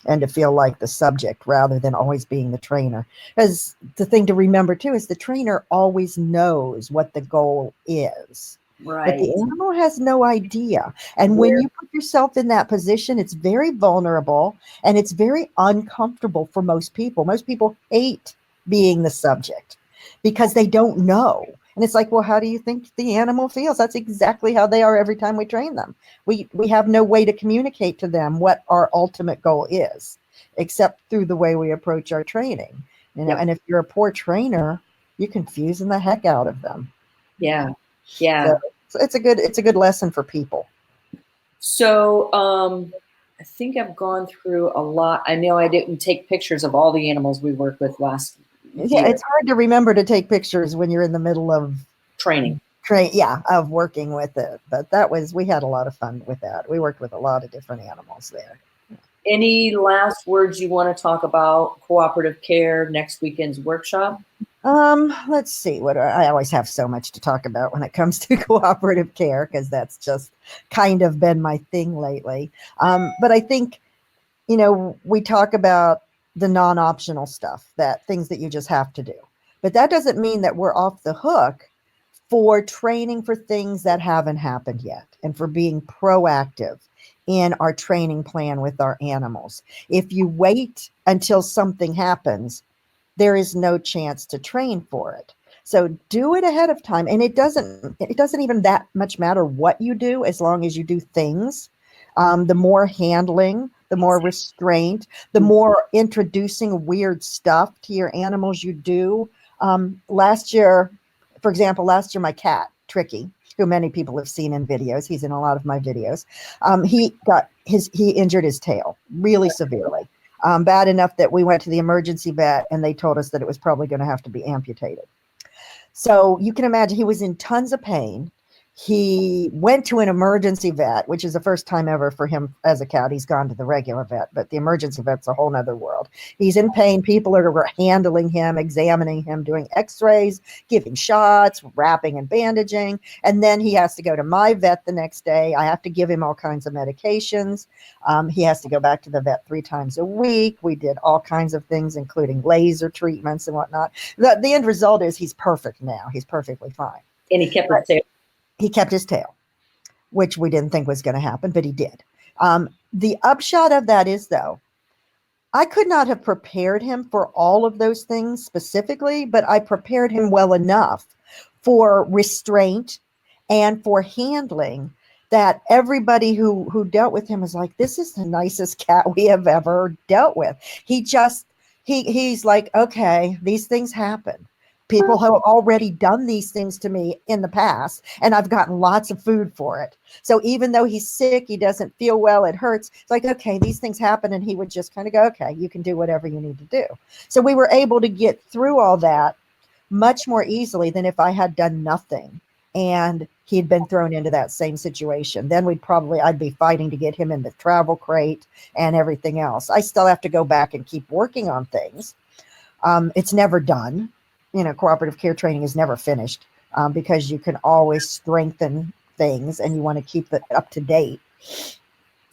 and to feel like the subject rather than always being the trainer. Because the thing to remember too is the trainer always knows what the goal is. Right. But the animal has no idea. And when you put yourself in that position, it's very vulnerable and it's very uncomfortable for most people. Most people hate being the subject because they don't know. And it's like, well, how do you think the animal feels? That's exactly how they are every time we train them. We have no way to communicate to them what our ultimate goal is, except through the way we approach our training. And if you're a poor trainer, you're confusing the heck out of them. Yeah. Yeah. So it's a good lesson for people. So I think I've gone through a lot. I know I didn't take pictures of all the animals we worked with last year. It's hard to remember to take pictures when you're in the middle of training. Of working with it. But we had a lot of fun with that. We worked with a lot of different animals there. Any last words you want to talk about Cooperative Care next weekend's workshop? Let's see. I always have so much to talk about when it comes to Cooperative Care, because that's just kind of been my thing lately. But I think, we talk about the non-optional stuff, that things that you just have to do. But that doesn't mean that we're off the hook for training for things that haven't happened yet and for being proactive in our training plan with our animals. If you wait until something happens, there is no chance to train for it. So do it ahead of time. And it doesn't even that much matter what you do, as long as you do things. The more handling, the more restraint, the more introducing weird stuff to your animals you do. Last year, For example, last year, my cat, Tricky, who many people have seen in videos, he's in a lot of my videos, he injured his tail really severely. Bad enough that we went to the emergency vet and they told us that it was probably going to have to be amputated. So you can imagine he was in tons of pain. He went to an emergency vet, which is the first time ever for him as a cat. He's gone to the regular vet, but the emergency vet's a whole nother world. He's in pain. People are handling him, examining him, doing x-rays, giving shots, wrapping and bandaging. And then he has to go to my vet the next day. I have to give him all kinds of medications. He has to go back to the vet 3 times a week. We did all kinds of things, including laser treatments and whatnot. The end result is he's perfect now. He's perfectly fine. And he kept his tail. He kept his tail, which we didn't think was going to happen, but he did. The upshot of that is, though, I could not have prepared him for all of those things specifically, but I prepared him well enough for restraint and for handling that everybody who dealt with him was like, this is the nicest cat we have ever dealt with. He's like, okay, these things happen. People have already done these things to me in the past, and I've gotten lots of food for it. So even though he's sick, he doesn't feel well, it hurts. It's like, okay, these things happen. And he would just kind of go, okay, you can do whatever you need to do. So we were able to get through all that much more easily than if I had done nothing and he'd been thrown into that same situation. Then I'd be fighting to get him in the travel crate and everything else. I still have to go back and keep working on things. It's never done. Cooperative care training is never finished because you can always strengthen things and you want to keep it up to date.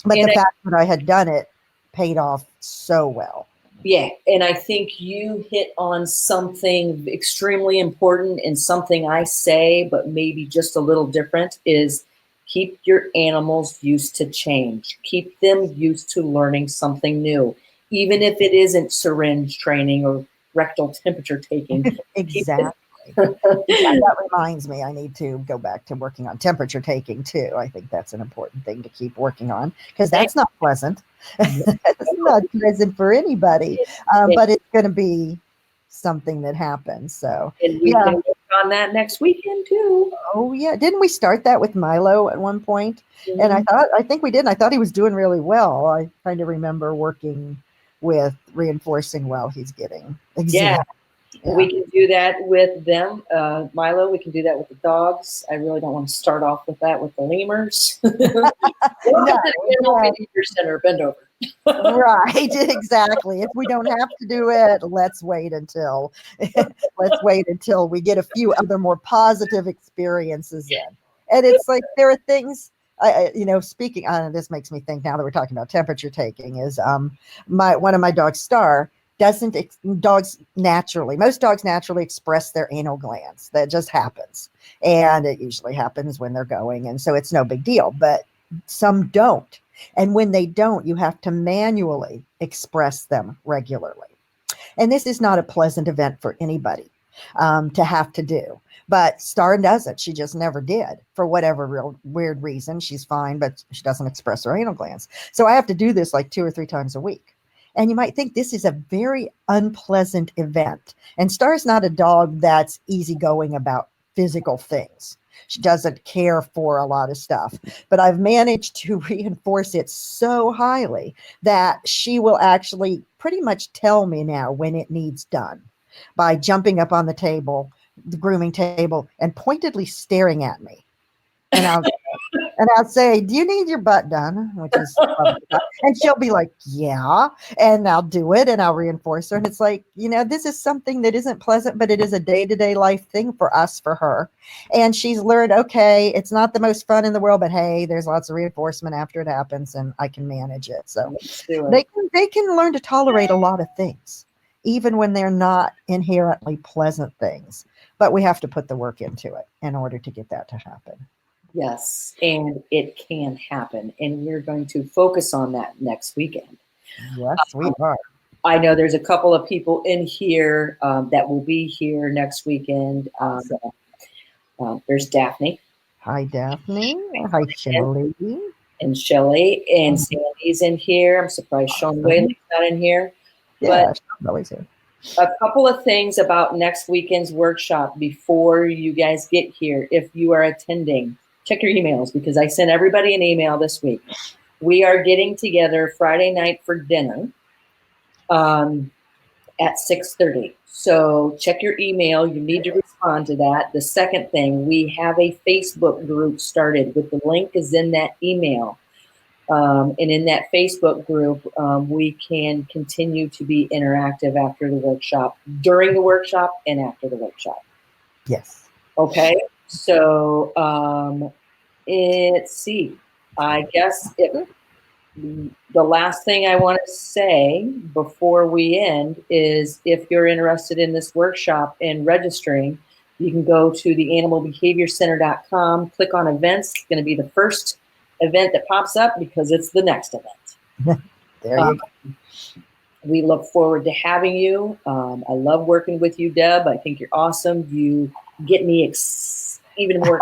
But the fact that I had done it paid off so well. Yeah. And I think you hit on something extremely important, and something I say, but maybe just a little different, is keep your animals used to change. Keep them used to learning something new, even if it isn't syringe training or rectal temperature taking. Exactly. That reminds me, I need to go back to working on temperature taking too. I think that's an important thing to keep working on, because that's not pleasant. It's not pleasant for anybody, but it's going to be something that happens. So, and we can work on that next weekend too. Oh yeah, didn't we start that with Milo at one point? Mm-hmm. And I think we did. And I thought he was doing really well. I kind of remember working with reinforcing while he's getting examined. Yeah. We can do that with them. Milo, we can do that with the dogs. I really don't want to start off with that with the lemurs. Your center, bend over. Right, exactly. If we don't have to do it, let's wait until we get a few other more positive experiences in. And it's like, there are things, speaking on, this makes me think, now that we're talking about temperature taking, is one of my dogs, Star, most dogs naturally express their anal glands. That just happens. And it usually happens when they're going. And so it's no big deal, but some don't. And when they don't, you have to manually express them regularly. And this is not a pleasant event for anybody to have to do. But Star doesn't. She just never did. For whatever real weird reason, she's fine, but she doesn't express her anal glands. So I have to do this like 2 or 3 times a week. And you might think this is a very unpleasant event. And Star's not a dog that's easygoing about physical things. She doesn't care for a lot of stuff. But I've managed to reinforce it so highly that she will actually pretty much tell me now when it needs done by jumping up on the table, the grooming table, and pointedly staring at me. And I'll say, do you need your butt done? Which is, and she'll be like, yeah. And I'll do it and I'll reinforce her. And it's like, this is something that isn't pleasant, but it is a day-to-day life thing for us, for her. And she's learned, okay, it's not the most fun in the world, but hey, there's lots of reinforcement after it happens and I can manage it. So they can learn to tolerate a lot of things, even when they're not inherently pleasant things. But we have to put the work into it in order to get that to happen. Yes, and it can happen. And we're going to focus on that next weekend. Yes, we are. I know there's a couple of people in here that will be here next weekend. There's Daphne. Hi, Daphne. Hi, Shelley. And Shelley. And Sandy's in here. I'm surprised Sean Whaley's not in here. Yeah, Shelley's here. A couple of things about next weekend's workshop before you guys get here. If you are attending, check your emails because I sent everybody an email this week. We are getting together Friday night for dinner at 6:30. So check your email. You need to respond to that. The second thing, we have a Facebook group started with the link is in that email. And in that Facebook group, we can continue to be interactive after the workshop, during the workshop, and after the workshop. Yes. Okay. So let's see. I guess the last thing I want to say before we end is if you're interested in this workshop and registering, you can go to the animalbehaviorcenter.com, click on events. It's going to be the first event that pops up because it's the next event. There you go. We look forward to having you. I love working with you, Deb. I think you're awesome. You get me even more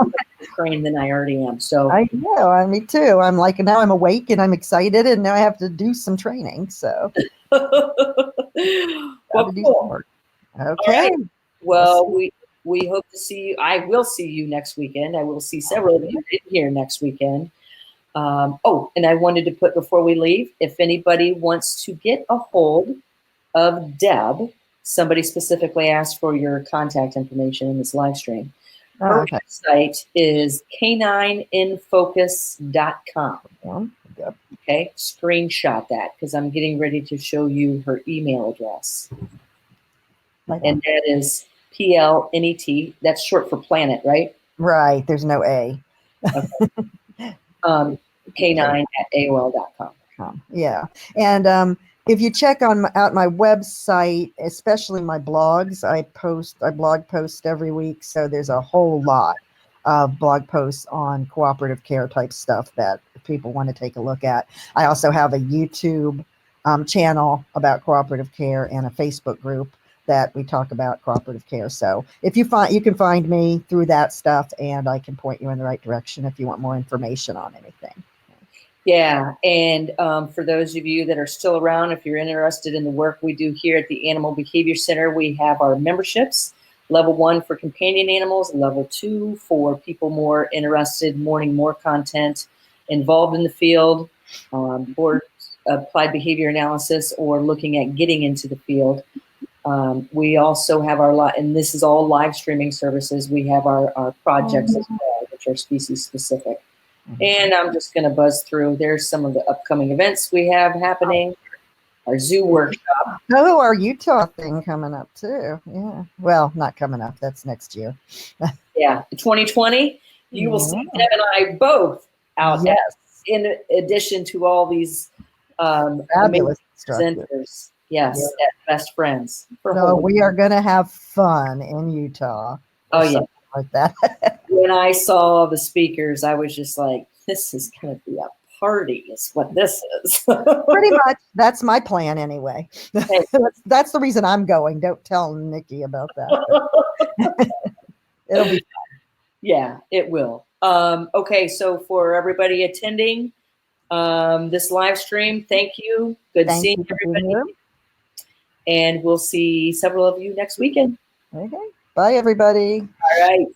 trained than I already am. So I know, me too. I'm like, now I'm awake and I'm excited, and now I have to do some training. So, well, do cool. some work. Okay. Right. Well, we hope to see you. I will see you next weekend. I will see several of you in here next weekend. And I wanted to put before we leave, if anybody wants to get a hold of Deb, somebody specifically asked for your contact information in this live stream. Her website is canineinfocus.com. Yep. Okay, screenshot that because I'm getting ready to show you her email address. And that is PLNET. That's short for planet, right? Right. There's no A. Okay. K9@AOL.com. Yeah. And if you check out my website, especially my blogs, I blog post every week. So there's a whole lot of blog posts on cooperative care type stuff that people want to take a look at. I also have a YouTube channel about cooperative care and a Facebook group that we talk about cooperative care. So if you can find me through that stuff, and I can point you in the right direction if you want more information on anything. Yeah, and for those of you that are still around, if you're interested in the work we do here at the Animal Behavior Center, we have our memberships, level 1 for companion animals, level 2 for people more interested, wanting more content, involved in the field, or applied behavior analysis, or looking at getting into the field. We also have and this is all live streaming services. We have our projects as well, which are species specific. And I'm just going to buzz through. There's some of the upcoming events we have happening. Our zoo workshop. Oh, our Utah thing coming up too. Yeah. Well, not coming up. That's next year. Yeah. 2020. You will see Deb and I both out. Yes. In addition to all these fabulous presenters. Yes. Best friends. So we are going to have fun in Utah. Oh, yeah. Like that. When I saw the speakers, I was just like, this is going to be a party is what this is. Pretty much. That's my plan anyway. Hey. That's the reason I'm going. Don't tell Nikki about that. It'll be fun. Yeah, it will. Okay, so for everybody attending this live stream, thank you. Good seeing everybody. And we'll see several of you next weekend. Okay. Bye, everybody. All right.